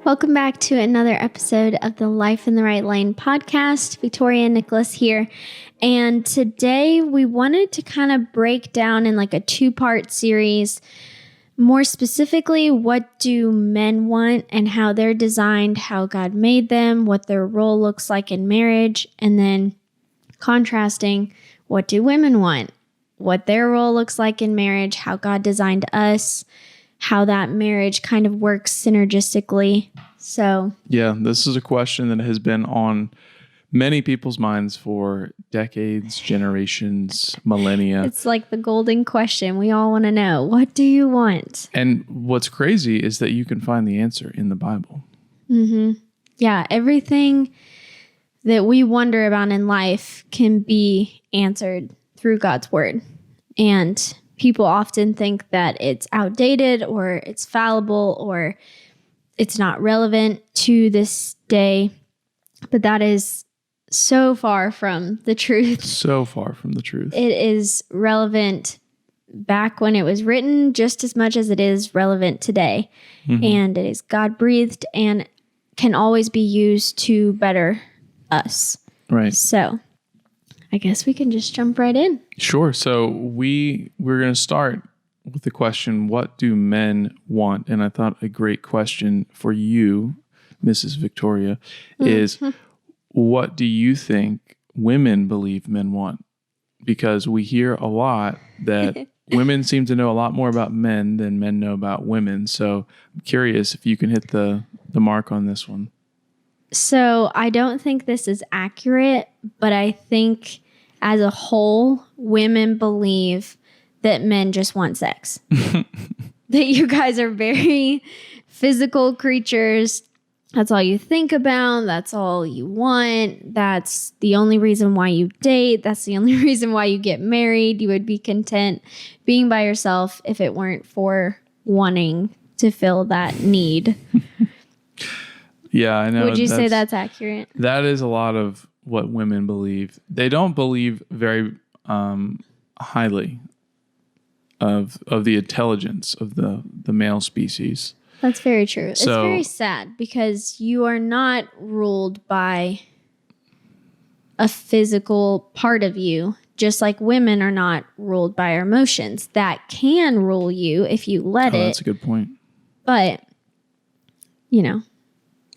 Welcome back to another episode of the Life in the Right Lane podcast. Victoria and Nicholas here. And today we wanted to kind of break down in like a two-part series, more specifically, what do men want and how they're designed, how God made them, what their role looks like in marriage, and then contrasting, what do women want, what their role looks like in marriage, how God designed us, how that marriage kind of works synergistically. So, yeah, this is a question that has been on many people's minds for decades, generations, millennia. It's like the golden question. We all want to know, what do you want? And what's crazy is that you can find the answer in the Bible. Mm-hmm. Yeah, everything that we wonder about in life can be answered through God's word. And people often think that it's outdated or it's fallible or it's not relevant to this day. But that is so far from the truth. So far from the truth. It is relevant back when it was written just as much as it is relevant today. Mm-hmm. And it is God-breathed and can always be used to better us. Right. So I guess we can just jump right in. Sure. So we're going to start with the question, what do men want? And I thought a great question for you, Mrs. Victoria, is what do you think women believe men want? Because we hear a lot that women seem to know a lot more about men than men know about women. So I'm curious if you can hit the mark on this one. So I don't think this is accurate, but I think as a whole, women believe that men just want sex. That you guys are very physical creatures. That's all you think about. That's all you want. That's the only reason why you date. That's the only reason why you get married. You would be content being by yourself if it weren't for wanting to fill that need. Yeah, I know. Would you say that's accurate? That is a lot of what women believe. They don't believe very highly of the intelligence of the male species. That's very true. It's very sad because you are not ruled by a physical part of you, just like women are not ruled by our emotions. That can rule you if you let it. That's a good point. But,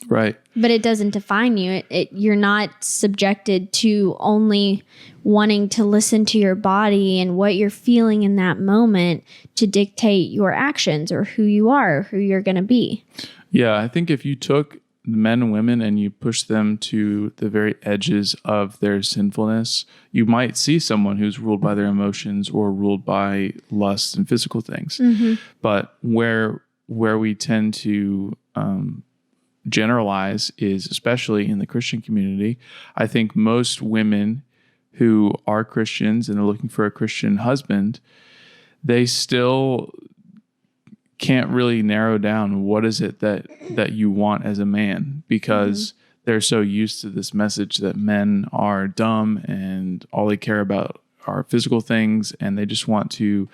Right. But it doesn't define you. You're not subjected to only wanting to listen to your body and what you're feeling in that moment to dictate your actions or who you are, or who you're going to be. Yeah, I think if you took men and women and you pushed them to the very edges of their sinfulness, you might see someone who's ruled by their emotions or ruled by lust and physical things. Mm-hmm. But where we tend to generalize is, especially in the Christian community, I think most women who are Christians and are looking for a Christian husband, they still can't really narrow down what is it that you want as a man, because they're so used to this message that men are dumb and all they care about are physical things, and they just want to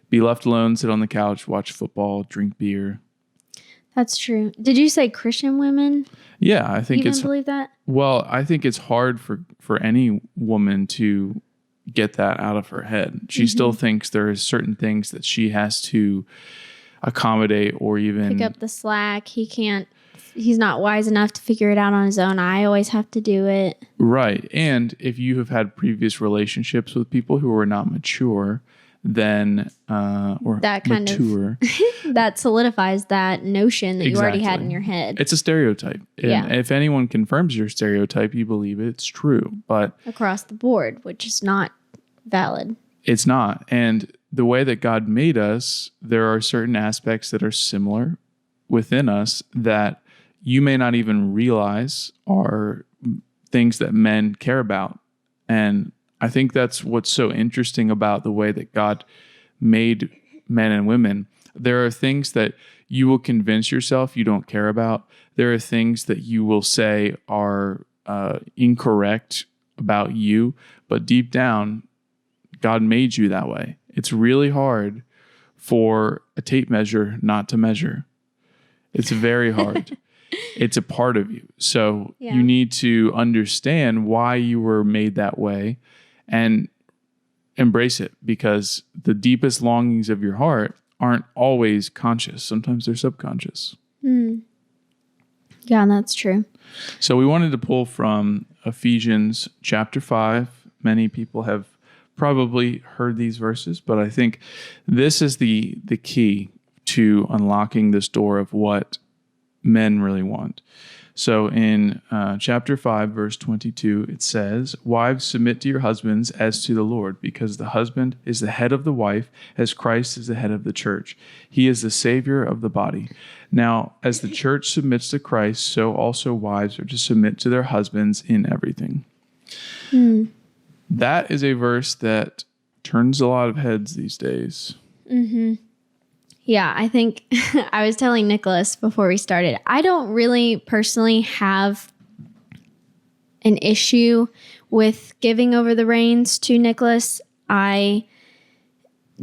be left alone, sit on the couch, watch football, drink beer. That's true. Did you say Christian women? Yeah, I think even believe that? Well, I think it's hard for any woman to get that out of her head. She still thinks there are certain things that she has to accommodate or even pick up the slack. He's not wise enough to figure it out on his own. I always have to do it. Right. And if you have had previous relationships with people who are not mature, then that solidifies that notion that you already had in your head. It's a stereotype. And if anyone confirms your stereotype, you believe it's true. But across the board, which is not valid. It's not. And the way that God made us, there are certain aspects that are similar within us that you may not even realize are things that men care about. And I think that's what's so interesting about the way that God made men and women. There are things that you will convince yourself you don't care about. There are things that you will say are incorrect about you, but deep down, God made you that way. It's really hard for a tape measure not to measure. It's very hard. It's a part of you. So Yeah. you need to understand why you were made that way and embrace it, because the deepest longings of your heart aren't always conscious. Sometimes they're subconscious. Yeah, that's true. So we wanted to pull from Ephesians chapter 5. Many people have probably heard these verses, but I think this is the key to unlocking this door of what men really want. So in chapter 5, verse 22, it says, "Wives, submit to your husbands as to the Lord, because the husband is the head of the wife, as Christ is the head of the church. He is the Savior of the body. Now, as the church submits to Christ, so also wives are to submit to their husbands in everything." That is a verse that turns a lot of heads these days. Yeah, I think I was telling Nicholas before we started, I don't really personally have an issue with giving over the reins to Nicholas. I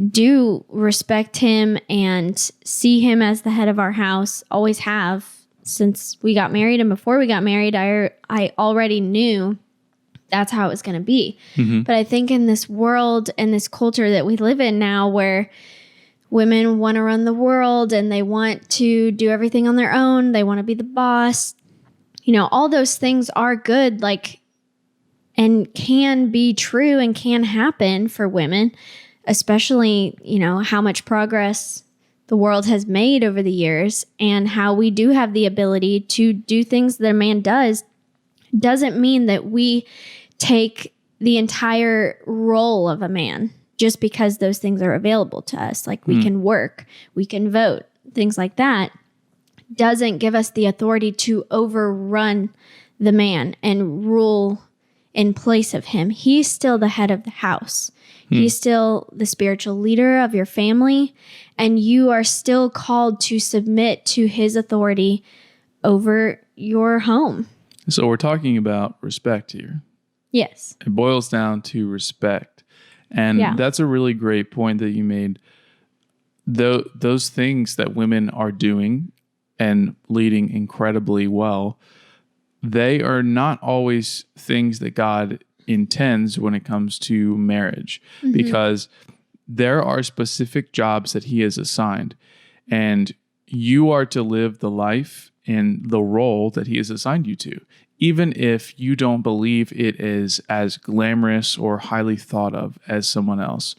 do respect him and see him as the head of our house, always have since we got married. And before we got married, I already knew that's how it was going to be. But I think in this world and this culture that we live in now, where women want to run the world and they want to do everything on their own, they want to be the boss, all those things are good, and can be true and can happen for women, especially, how much progress the world has made over the years and how we do have the ability to do things that a man does. Doesn't mean that we take the entire role of a man just because those things are available to us. Like we can work, we can vote, things like that, doesn't give us the authority to overrun the man and rule in place of him. He's still the head of the house. He's still the spiritual leader of your family, and you are still called to submit to his authority over your home. So we're talking about respect here. Yes. It boils down to respect. And that's a really great point that you made. Those things that women are doing and leading incredibly well, they are not always things that God intends when it comes to marriage, because there are specific jobs that he has assigned, and you are to live the life and the role that he has assigned you to, even if you don't believe it is as glamorous or highly thought of as someone else.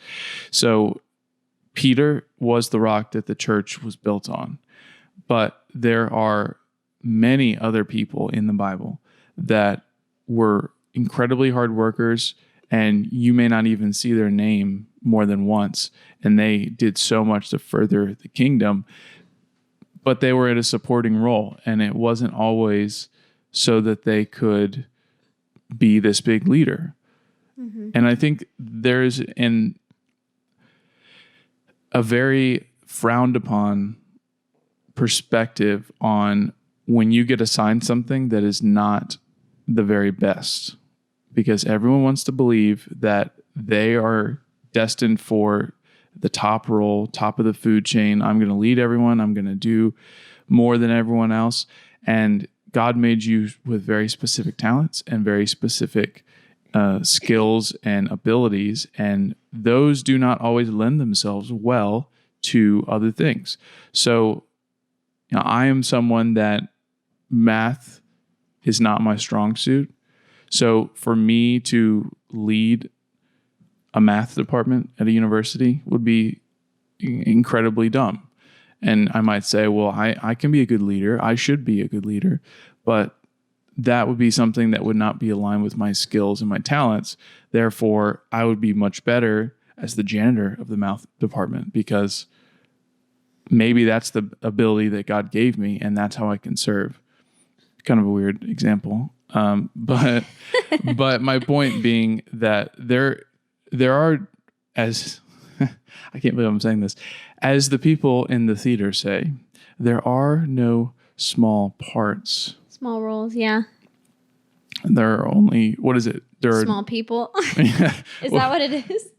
So Peter was the rock that the church was built on, but there are many other people in the Bible that were incredibly hard workers, and you may not even see their name more than once, and they did so much to further the kingdom, but they were in a supporting role, and it wasn't always so that they could be this big leader. And I think there's a very frowned upon perspective on when you get assigned something that is not the very best, because everyone wants to believe that they are destined for the top role, top of the food chain. I'm going to lead everyone. I'm going to do more than everyone else. And God made you with very specific talents and very specific skills and abilities, and those do not always lend themselves well to other things. So, I am someone that math is not my strong suit. So for me to lead a math department at a university would be incredibly dumb. And I might say, well, I can be a good leader. I should be a good leader. But that would be something that would not be aligned with my skills and my talents. Therefore, I would be much better as the janitor of the math department, because maybe that's the ability that God gave me, and that's how I can serve. Kind of a weird example. But my point being that there are, as I can't believe I'm saying this, as the people in the theater say, there are no small parts. Small roles, yeah. There are only, what is it? There are small people. Is that what it is?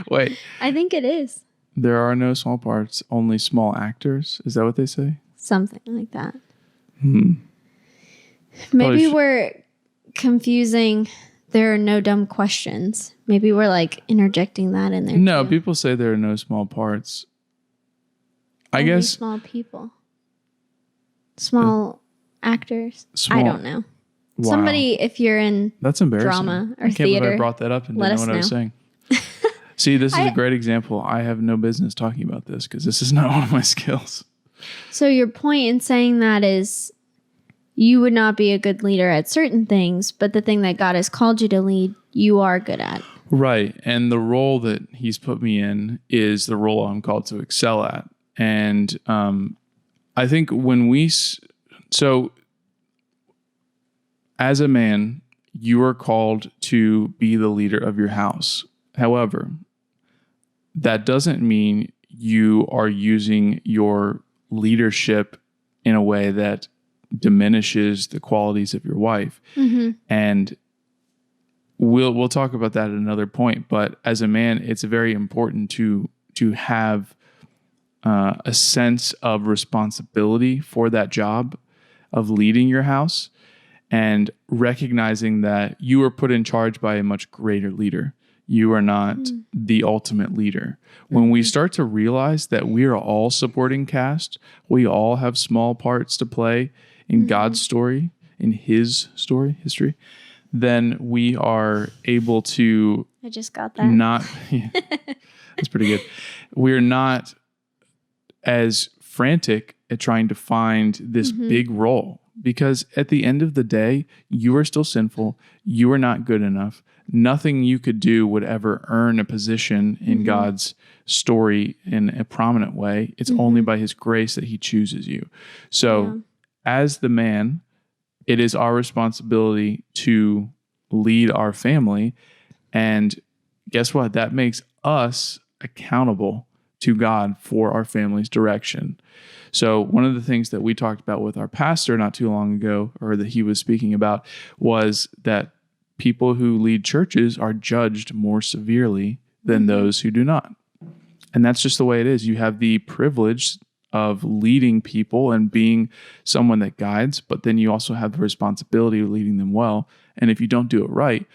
Wait. I think it is. There are no small parts, only small actors. Is that what they say? Something like that. Maybe we're confusing there are no dumb questions. Maybe we're like interjecting that in there. No, too. people say there are no small parts. I Only guess small people. Small actors. Small, I don't know. wow. Somebody, if you're in That's embarrassing. drama or I can't theater, believe I brought that up and let didn't know us what I was saying. See, this is a great example. I have no business talking about this because this is not one of my skills. So your point in saying that is you would not be a good leader at certain things, but the thing that God has called you to lead, you are good at. Right. And the role that he's put me in is the role I'm called to excel at. And I think when so as a man, you are called to be the leader of your house. However, that doesn't mean you are using your leadership in a way that diminishes the qualities of your wife. Mm-hmm. And we'll talk about that at another point. But as a man, it's very important to have a sense of responsibility for that job of leading your house and recognizing that you are put in charge by a much greater leader. You are not the ultimate leader. When we start to realize that we are all supporting cast, we all have small parts to play in God's story, in his story, history, then we are able to I just got that. That's pretty good. We're not as frantic at trying to find this big role, because at the end of the day, you are still sinful. You are not good enough. Nothing you could do would ever earn a position in God's story in a prominent way. It's only by his grace that he chooses you. So as the man, it is our responsibility to lead our family. And guess what? That makes us accountable to God for our family's direction. So one of the things that we talked about with our pastor not too long ago, or that he was speaking about, was that people who lead churches are judged more severely than those who do not. And that's just the way it is. You have the privilege of leading people and being someone that guides, but then you also have the responsibility of leading them well. And if you don't do it right,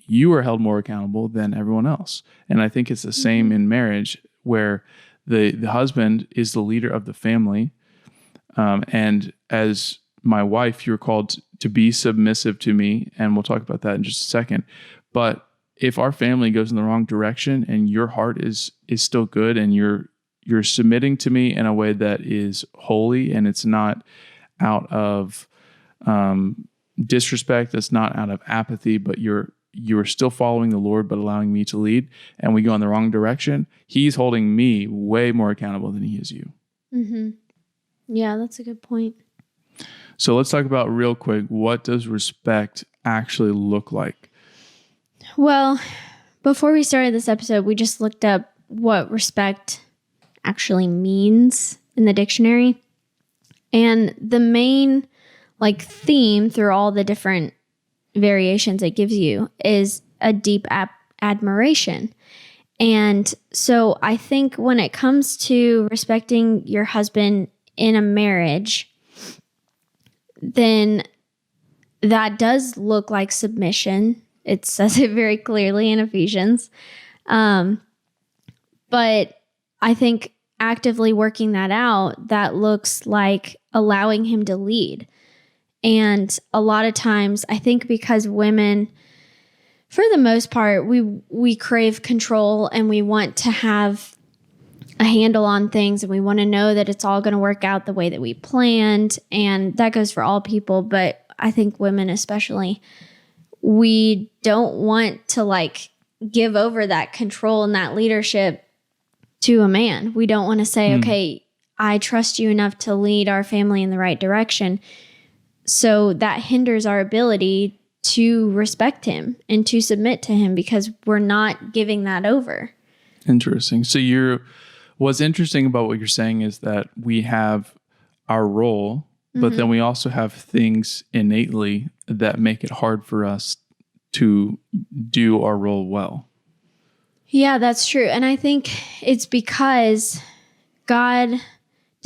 you are held more accountable than everyone else. And I think it's the same in marriage, where the husband is the leader of the family. And as my wife, you're called to be submissive to me. And we'll talk about that in just a second. But if our family goes in the wrong direction and your heart is still good and you're submitting to me in a way that is holy, and it's not out of disrespect, that's not out of apathy, but you're still following the Lord, but allowing me to lead, and we go in the wrong direction, he's holding me way more accountable than he is you. Mm-hmm. Yeah, that's a good point. So let's talk about real quick, what does respect actually look like? Well, before we started this episode, we just looked up what respect actually means in the dictionary. And the main theme through all the different variations it gives you is a deep admiration. And so I think when it comes to respecting your husband in a marriage, then that does look like submission. It says it very clearly in Ephesians. But I think actively working that out, that looks like allowing him to lead. And a lot of times, I think because women, for the most part, we crave control and we want to have a handle on things, and we want to know that it's all going to work out the way that we planned. And that goes for all people, but I think women especially, we don't want to give over that control and that leadership to a man. We don't want to say, okay, I trust you enough to lead our family in the right direction. So that hinders our ability to respect him and to submit to him because we're not giving that over. Interesting. So what's interesting about what you're saying is that we have our role, but then we also have things innately that make it hard for us to do our role well. Yeah, that's true. And I think it's because God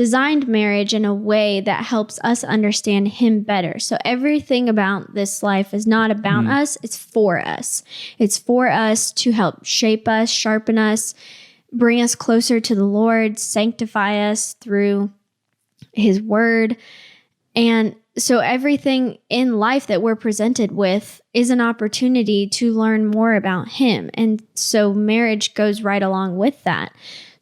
designed marriage in a way that helps us understand him better. So everything about this life is not about us, it's for us. It's for us to help shape us, sharpen us, bring us closer to the Lord, sanctify us through his word. And so everything in life that we're presented with is an opportunity to learn more about him. And so marriage goes right along with that.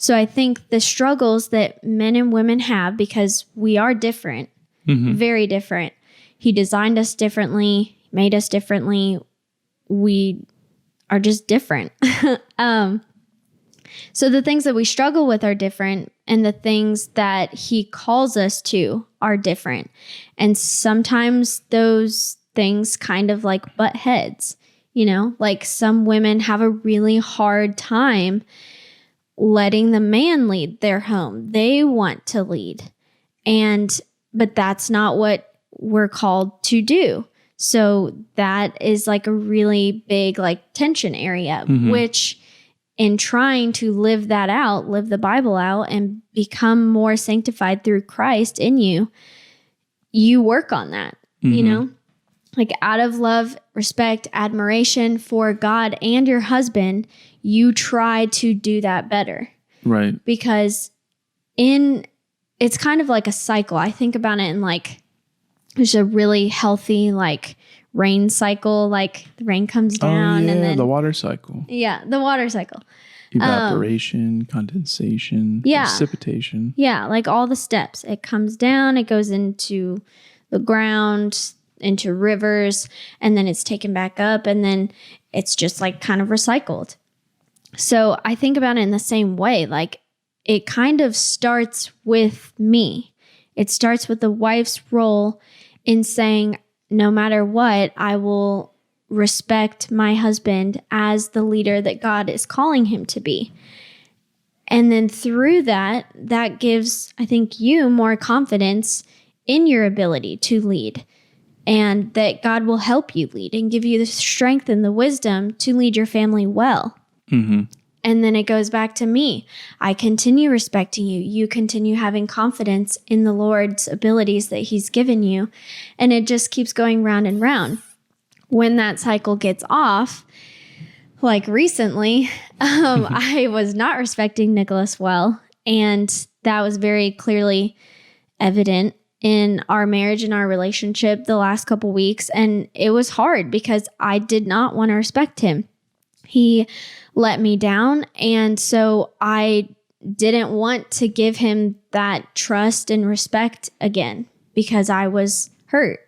So I think the struggles that men and women have, because we are different, very different. He designed us differently, made us differently. We are just different. So the things that we struggle with are different, and the things that he calls us to are different. And sometimes those things kind of like butt heads, like some women have a really hard time letting the man lead their home. They want to lead. But that's not what we're called to do. So that is like a really big like tension area, which in trying to live that out, live the Bible out, and become more sanctified through Christ in you, you work on that, like out of love, respect, admiration for God and your husband, you try to do that better. Right. Because it's kind of like a cycle. I think about it in like, there's a really healthy like rain cycle, like the rain comes down and then the water cycle. Yeah, the water cycle. Evaporation, condensation, precipitation. Yeah, like all the steps. It comes down, it goes into the ground, into rivers, and then it's taken back up, and then it's just like kind of recycled. So I think about it in the same way. Like it kind of starts with me. It starts with the wife's role in saying, no matter what, I will respect my husband as the leader that God is calling him to be. And then through that gives, I think, you more confidence in your ability to lead, and that God will help you lead and give you the strength and the wisdom to lead your family well. And then it goes back to me. I continue respecting you. You continue having confidence in the Lord's abilities that he's given you. And it just keeps going round and round. When that cycle gets off, like recently, I was not respecting Nicholas well. And that was very clearly evident in our marriage and our relationship the last couple weeks. And it was hard because I did not want to respect him. He let me down. And so I didn't want to give him that trust and respect again because I was hurt.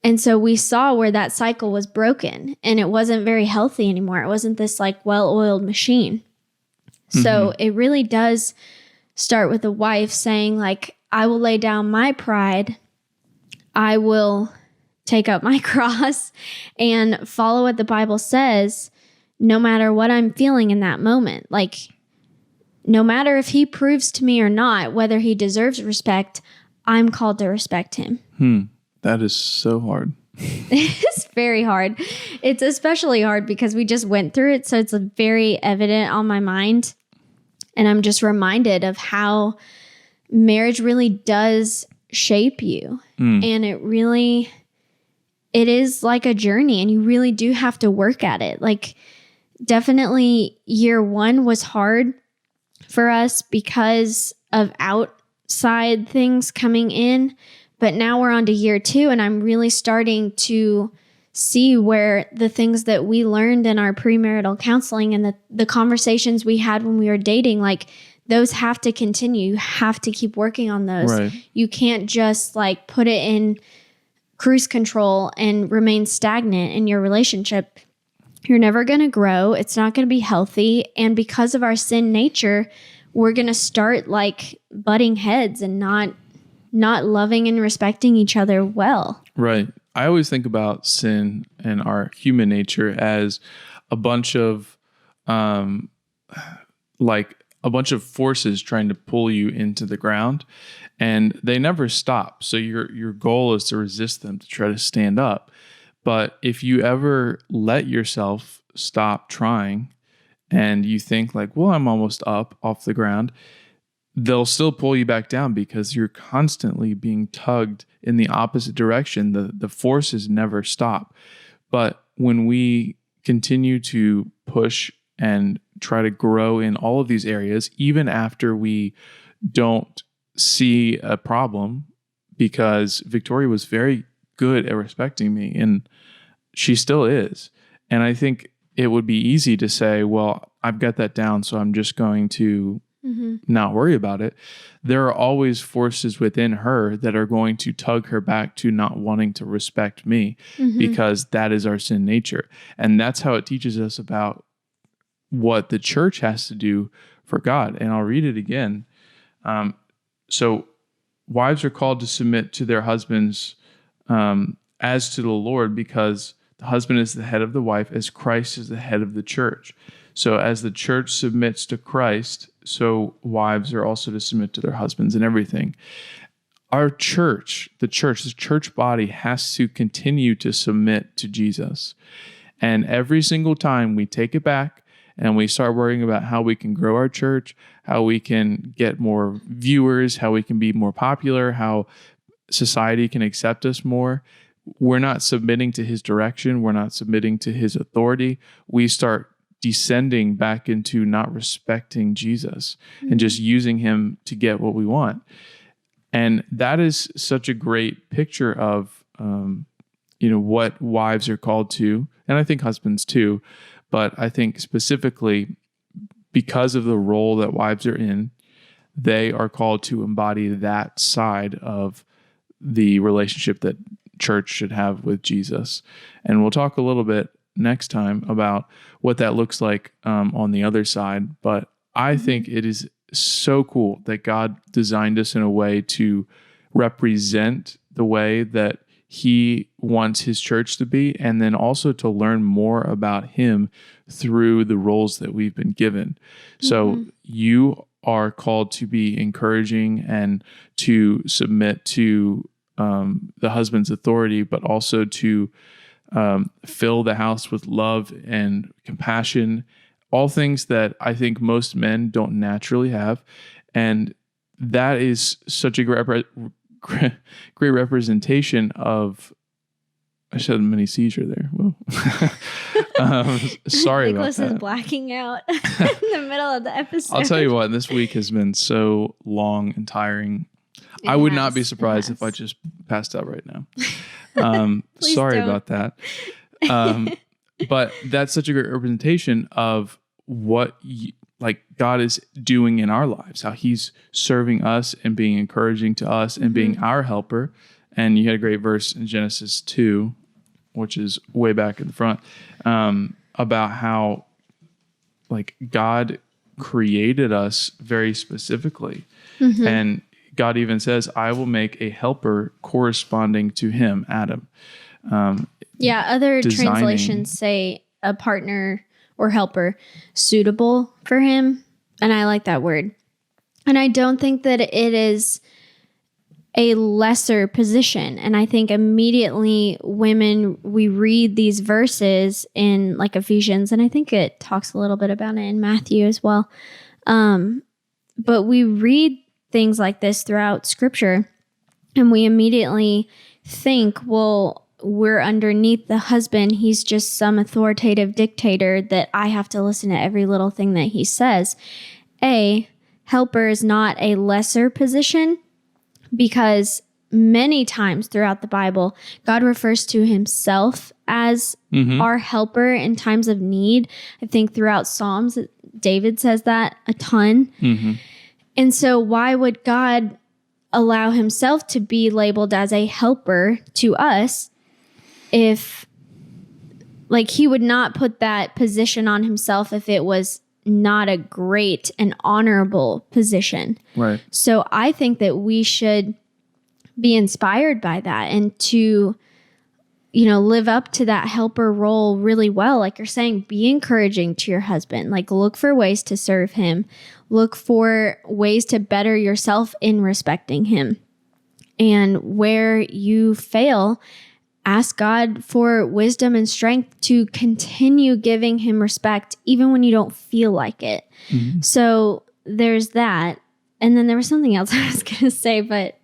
And so we saw where that cycle was broken and it wasn't very healthy anymore. It wasn't this like well-oiled machine. So it really does start with the wife saying like, I will lay down my pride. I will take up my cross and follow what the Bible says, no matter what I'm feeling in that moment. Like, no matter if he proves to me or not, whether he deserves respect, I'm called to respect him. That is so hard. It's very hard. It's especially hard because we just went through it. So it's very evident on my mind. And I'm just reminded of how marriage really does shape you. And it is like a journey, and you really do have to work at it. Like, definitely year one was hard for us because of outside things coming in. But now we're on to year two, and I'm really starting to see where the things that we learned in our premarital counseling and the conversations we had when we were dating, like those have to continue. You have to keep working on those. Right. You can't just like put it in cruise control and remain stagnant in your relationship. You're never going to grow. It's not going to be healthy. And because of our sin nature, we're going to start like butting heads and not loving and respecting each other well. Right. I always think about sin and our human nature as a bunch of forces trying to pull you into the ground, and they never stop. So your goal is to resist them, to try to stand up. But if you ever let yourself stop trying and you think like, well, I'm almost up off the ground, they'll still pull you back down because you're constantly being tugged in the opposite direction. The forces never stop. But when we continue to push and try to grow in all of these areas, even after we don't see a problem, because Victoria was very good at respecting me, and she still is. And I think it would be easy to say, well, I've got that down, so I'm just going to not worry about it. There are always forces within her that are going to tug her back to not wanting to respect me, because that is our sin nature. And that's how it teaches us about what the church has to do for God. And I'll read it again. So wives are called to submit to their husbands as to the Lord, because the husband is the head of the wife, as Christ is the head of the church. So as the church submits to Christ, so wives are also to submit to their husbands in everything. Our church, the church body has to continue to submit to Jesus. And every single time we take it back and we start worrying about how we can grow our church, how we can get more viewers, how we can be more popular, how society can accept us more, we're not submitting to his direction. We're not submitting to his authority. We start descending back into not respecting Jesus and just using him to get what we want. And that is such a great picture of, what wives are called to, and I think husbands too, but I think specifically because of the role that wives are in, they are called to embody that side of the relationship that church should have with Jesus. And we'll talk a little bit next time about what that looks like on the other side. But I think it is so cool that God designed us in a way to represent the way that he wants his church to be, and then also to learn more about him through the roles that we've been given. So you are called to be encouraging and to submit to the husband's authority, but also to fill the house with love and compassion, all things that I think most men don't naturally have. And that is such a great representation of, I just had a mini seizure there. Whoa. Sorry Nicholas about that. Is blacking out in the middle of the episode. I'll tell you what, this week has been so long and tiring. I would not be surprised if I just passed out right now. Sorry about that. But that's such a great representation of what God is doing in our lives, how he's serving us and being encouraging to us and being our helper. And you had a great verse in Genesis 2, which is way back in the front, about how God created us very specifically. And God even says, I will make a helper corresponding to him, Adam. Other translations say a partner or helper suitable for him. And I like that word. And I don't think that it is a lesser position. And I think immediately women, we read these verses in Ephesians, and I think it talks a little bit about it in Matthew as well. But we read things like this throughout scripture, and we immediately think, well, we're underneath the husband. He's just some authoritative dictator that I have to listen to every little thing that he says. Helper is not a lesser position, because many times throughout the Bible, God refers to himself as our helper in times of need. I think throughout Psalms, David says that a ton. And so why would God allow himself to be labeled as a helper to us if he would not put that position on himself if it was not a great and honorable position? Right. So I think that we should be inspired by that and to, live up to that helper role really well. Like you're saying, be encouraging to your husband. Look for ways to serve him. Look for ways to better yourself in respecting him. And where you fail, ask God for wisdom and strength to continue giving him respect, even when you don't feel like it. So there's that. And then there was something else I was going to say, but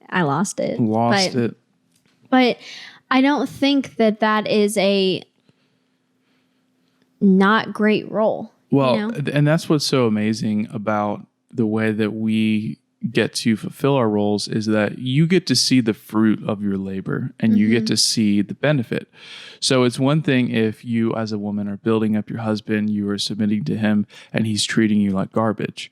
I lost it. But I don't think that is a not great role. Well, and that's what's so amazing about the way that we get to fulfill our roles is that you get to see the fruit of your labor and you get to see the benefit. So it's one thing if you as a woman are building up your husband, you are submitting to him and he's treating you like garbage.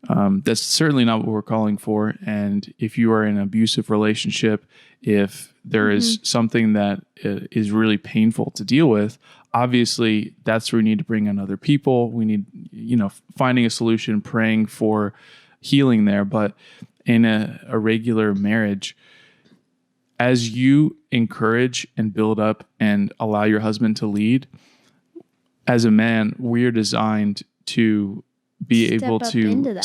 That's certainly not what we're calling for. And if you are in an abusive relationship, if there is something that is really painful to deal with, obviously that's where we need to bring in other people. We need, finding a solution, praying for healing there. But in a regular marriage, as you encourage and build up and allow your husband to lead, as a man, we're designed to be able to,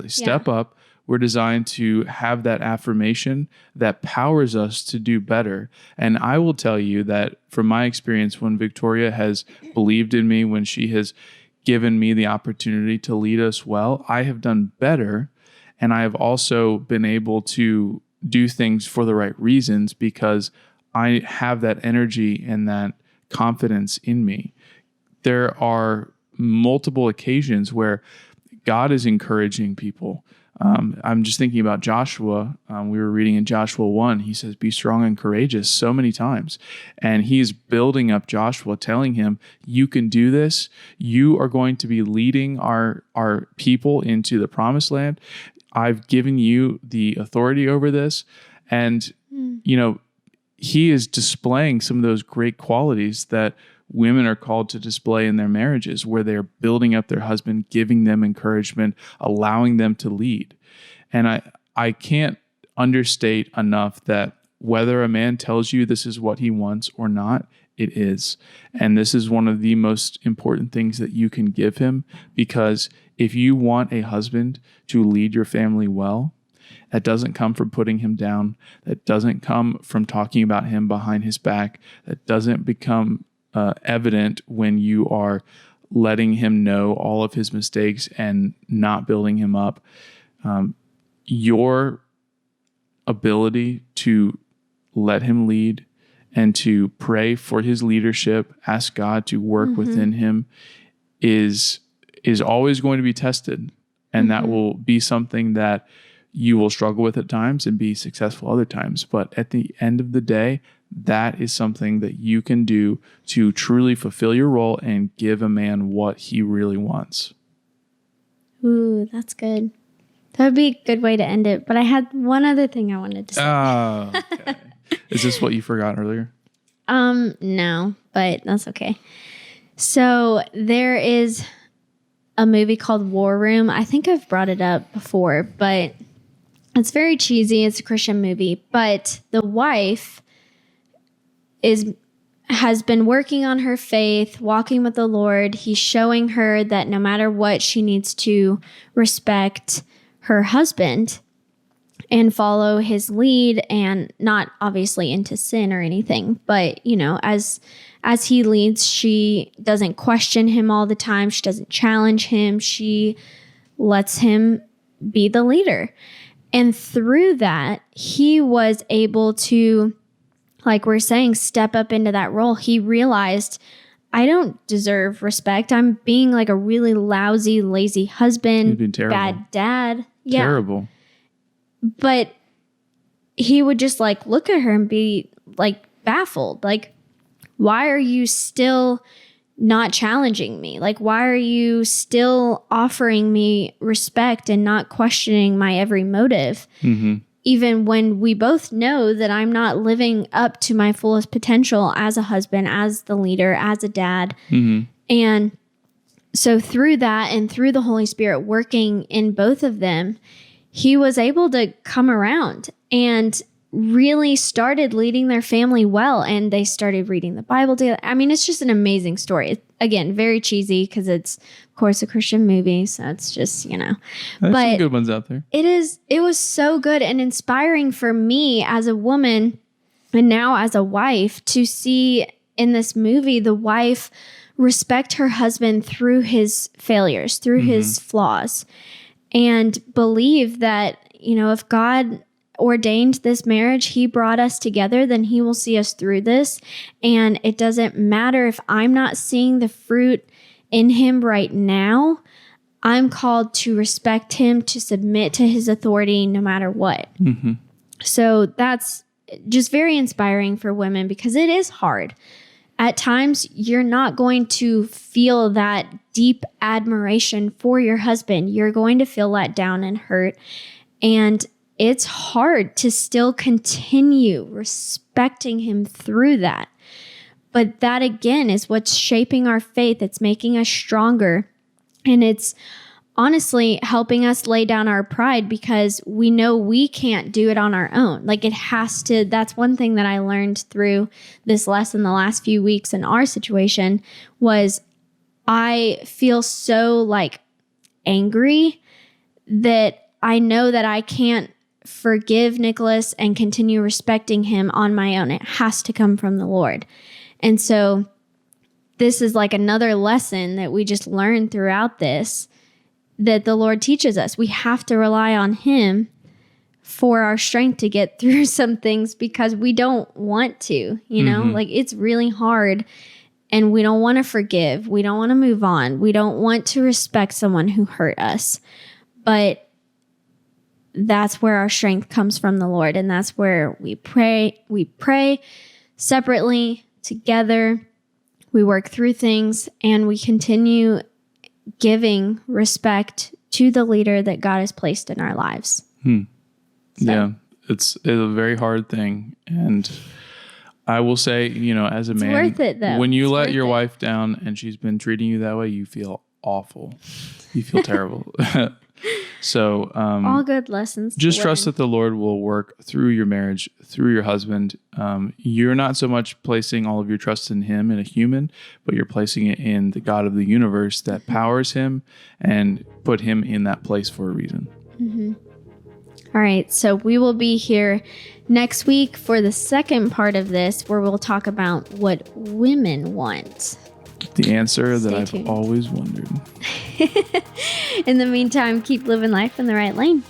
step up. We're designed to have that affirmation that powers us to do better. And I will tell you that from my experience, when Victoria has believed in me, when she has given me the opportunity to lead us well, I have done better. And I have also been able to do things for the right reasons because I have that energy and that confidence in me. There are multiple occasions where God is encouraging people. I'm just thinking about Joshua. We were reading in Joshua 1. He says, be strong and courageous so many times. And he's building up Joshua, telling him, you can do this. You are going to be leading our people into the promised land. I've given you the authority over this. And, he is displaying some of those great qualities that women are called to display in their marriages, where they're building up their husband, giving them encouragement, allowing them to lead. And I can't understate enough that whether a man tells you this is what he wants or not, it is. And this is one of the most important things that you can give him, because if you want a husband to lead your family well, that doesn't come from putting him down. That doesn't come from talking about him behind his back. That doesn't become evident when you are letting him know all of his mistakes and not building him up. Your ability to let him lead and to pray for his leadership, ask God to work within him, is always going to be tested. And that will be something that you will struggle with at times and be successful other times. But at the end of the day, that is something that you can do to truly fulfill your role and give a man what he really wants. Ooh, that's good. That would be a good way to end it. But I had one other thing I wanted to say. Oh, okay. Is this what you forgot earlier? No, but that's okay. So there is a movie called War Room. I think I've brought it up before, but it's very cheesy. It's a Christian movie, but the wife has been working on her faith, walking with the Lord. He's showing her that no matter what, she needs to respect her husband and follow his lead, and not obviously into sin or anything, but as he leads, she doesn't question him all the time. She doesn't challenge him. She lets him be the leader. And through that, he was able to, like we're saying, step up into that role. He realized, I don't deserve respect. I'm being like a really lousy, lazy husband, bad dad. Terrible. Yeah. But he would just like look at her and be like baffled. Like, why are you still not challenging me? Like, why are you still offering me respect and not questioning my every motive? Even when we both know that I'm not living up to my fullest potential as a husband, as the leader, as a dad. And so through that and through the Holy Spirit working in both of them, he was able to come around and really started leading their family well, and they started reading the Bible together. I mean, it's just an amazing story. Again, very cheesy because it's, of course, a Christian movie, so it's just, There's but some good ones out there. It was so good and inspiring for me as a woman and now as a wife to see in this movie, the wife respect her husband through his failures, through his flaws, and believe that, if God ordained this marriage, he brought us together, then he will see us through this. And it doesn't matter if I'm not seeing the fruit in him right now. I'm called to respect him, to submit to his authority no matter what. So that's just very inspiring for women, because it is hard. At times, you're not going to feel that deep admiration for your husband. You're going to feel let down and hurt. And it's hard to still continue respecting him through that. But that, again, is what's shaping our faith. It's making us stronger. And it's honestly helping us lay down our pride, because we know we can't do it on our own. Like, it has to, that's one thing that I learned through this lesson the last few weeks in our situation, was I feel so angry that I know that I can't forgive Nicholas and continue respecting him on my own. It has to come from the Lord. And so this is another lesson that we just learned throughout this, that the Lord teaches us. We have to rely on him for our strength to get through some things, because we don't want to, it's really hard, and we don't want to forgive. We don't want to move on. We don't want to respect someone who hurt us. But that's where our strength comes from the Lord. And that's where we pray separately, together. We work through things, and we continue giving respect to the leader that God has placed in our lives. So. Yeah, it's a very hard thing. And I will say, as a man, worth it, though. When you let your wife down and she's been treating you that way, you feel awful. You feel terrible. So all good lessons. Just trust that the Lord will work through your marriage, through your husband. You're not so much placing all of your trust in him, in a human, but you're placing it in the God of the universe that powers him and put him in that place for a reason. All right. So we will be here next week for the second part of this, where we'll talk about what women want. The answer that Stay I've tuned. always wondered. In the meantime, keep living life in the right lane.